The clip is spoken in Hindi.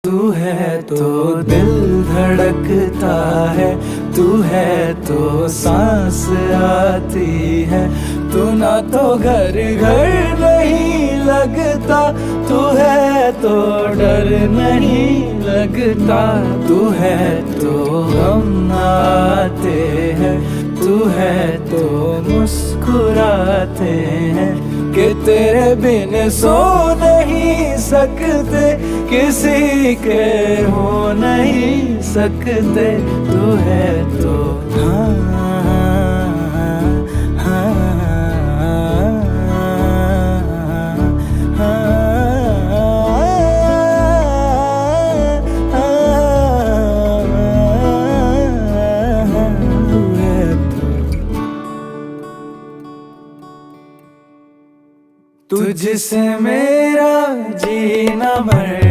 तू है तो दिल धड़कता है, तू है तो सांस आती है, तू ना तो घर घर नहीं लगता, तू है तो डर नहीं लगता, तू है तो हम आते हैं, तू है तो मुस्कुराते हैं कि तेरे बिन सो नहीं सकते, किसी के हो नहीं सकते, तू है तो हाँ हाँ तुझसे मेरा जीना मर